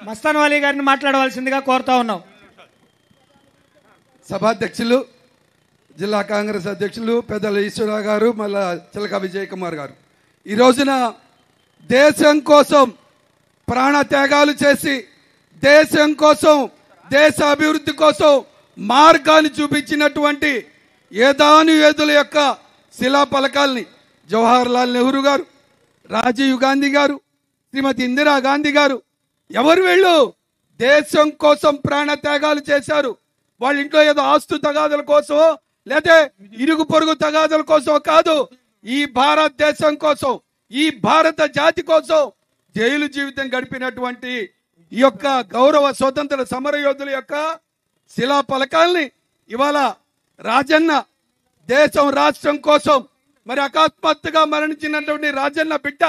మస్తాన్ వాలీ గారిని మాట్లాడవలసిందిగా కోరుతా ఉన్నాం. సభాధ్యక్షులు, జిల్లా కాంగ్రెస్ అధ్యక్షులు పెద్దల ఈశ్వరరావు గారు, మళ్ళా చిలక విజయ్ కుమార్ గారు, ఈ రోజున దేశం కోసం ప్రాణ త్యాగాలు చేసి దేశం కోసం, దేశ అభివృద్ధి కోసం మార్గాన్ని చూపించినటువంటి ఏదానుయేదుల యొక్క శిలాఫలకాల్ని జవహర్ లాల్ నెహ్రూ గారు, రాజీవ్ గాంధీ గారు, శ్రీమతి ఇందిరా గాంధీ గారు, ఎవరు వీళ్ళు దేశం కోసం ప్రాణ త్యాగాలు చేశారు. వాళ్ళ ఇంట్లో ఏదో ఆస్తు తగాదుల కోసమో లేదా ఇరుగు పొరుగు తగాదుల కోసం కాదు, ఈ భారతదేశం కోసం, ఈ భారత జాతి కోసం జైలు జీవితం గడిపినటువంటి ఈ యొక్క గౌరవ స్వతంత్ర సమరయోధుల యొక్క శిలా ఫలకాల్ని ఇవాళ రాజన్న దేశం రాష్ట్రం కోసం మరి అకస్మాత్తుగా మరణించినటువంటి రాజన్న బిడ్డ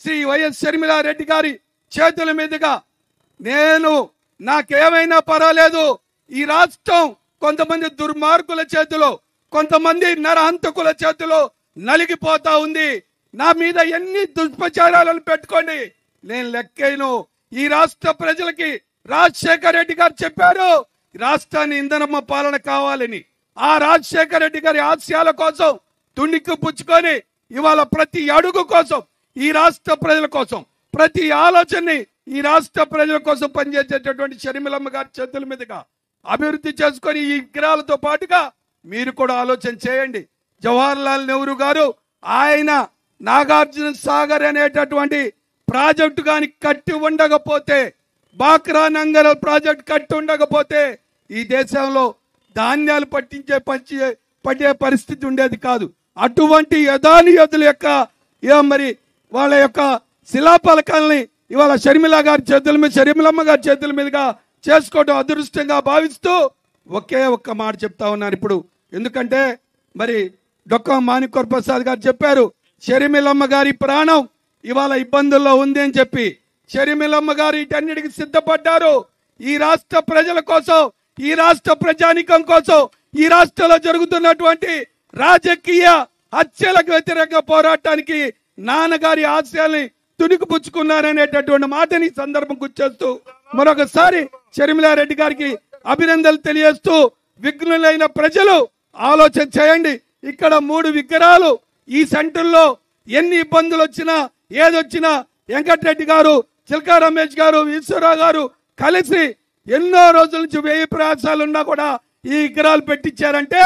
శ్రీ వైఎస్ షర్మిలారెడ్డి గారి చేతుల మీదుగా నాకేమైనా పర్వాలేదు, ఈ రాష్ట్రం కొంతమంది దుర్మార్గుల చేతిలో, కొంతమంది నరహంతకుల చేతిలో నలిగిపోతా ఉంది, నా మీద ఎన్ని దుష్ప్రచారాలను పెట్టుకోండి నేను లెక్కను. ఈ రాష్ట్ర ప్రజలకి రాజశేఖర రెడ్డి గారు చెప్పారు రాష్ట్రాన్ని ఇంధనమ్మ పాలన కావాలని. ఆ రాజశేఖర రెడ్డి గారి ఆశయాల కోసం తుణికి పుచ్చుకొని ఇవాళ ప్రతి అడుగు కోసం, ఈ రాష్ట్ర ప్రజల కోసం, ప్రతి ఆలోచనని ఈ రాష్ట్ర ప్రజల కోసం పనిచేసేటటువంటి షర్మిలమ్మ గారి చేతుల మీదుగా అభివృద్ధి చేసుకొని ఈ విగ్రహాలతో పాటుగా మీరు కూడా ఆలోచన చేయండి. జవహర్ లాల్ నెహ్రూ గారు ఆయన నాగార్జున సాగర్ అనేటటువంటి ప్రాజెక్టు కానీ కట్టి ఉండకపోతే, బాక్రా నంగల్ ప్రాజెక్టు కట్టి ఉండకపోతే ఈ దేశంలో ధాన్యాలు పట్టే పరిస్థితి ఉండేది కాదు. అటువంటి యథానియతుల యొక్క మరి వాళ్ళ యొక్క శిలాఫలకాలని ఇవాళ షర్మిలమ్మ గారి చేతుల మీదుగా చేసుకోవడం అదృష్టంగా భావిస్తూ ఒకే ఒక్క మాట చెప్తా ఉన్నారు ఇప్పుడు. ఎందుకంటే మరి డొక్క మాణిక్య ప్రసాద్ గారు చెప్పారు షర్మిలమ్మ గారి ప్రాణం ఇవాళ ఇబ్బందుల్లో ఉంది అని చెప్పి. షర్మిలమ్మ గారు వీటన్నిటికి సిద్ధపడ్డారు. ఈ రాష్ట్ర ప్రజల కోసం, ఈ రాష్ట్ర ప్రజానికం కోసం, ఈ రాష్ట్రంలో జరుగుతున్నటువంటి రాజకీయ హత్యలకు వ్యతిరేక పోరాటానికి నాన్నగారి ఆశయాల్ని తుణికిపుచ్చుకున్నారనేటటువంటి మాటని సందర్భం గుర్చేస్తూ మరొకసారి షర్మిలారెడ్డి గారికి అభినందనలు తెలియజేస్తూ, విఘ్నులైన ప్రజలు ఆలోచన చేయండి. ఇక్కడ 3 విగ్రహాలు ఈ సెంటర్లో ఎన్ని ఇబ్బందులు వచ్చినా ఏదొచ్చినా వెంకటరెడ్డి గారు, చిలకా రమేష్ గారు, ఈశ్వరరావు గారు కలిసి ఎన్నో రోజుల నుంచి 1000 ప్రయాసాలున్నా కూడా ఈ విగ్రహాలు పెట్టించారంటే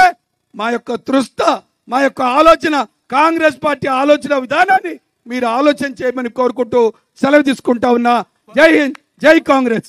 మా యొక్క తృష్ట, మా యొక్క ఆలోచన, కాంగ్రెస్ పార్టీ ఆలోచన విధానాన్ని మీరు ఆలోచన చేయమని కోరుకుంటూ సెలవు తీసుకుంటా ఉన్నా. జై హింద్, జై కాంగ్రెస్.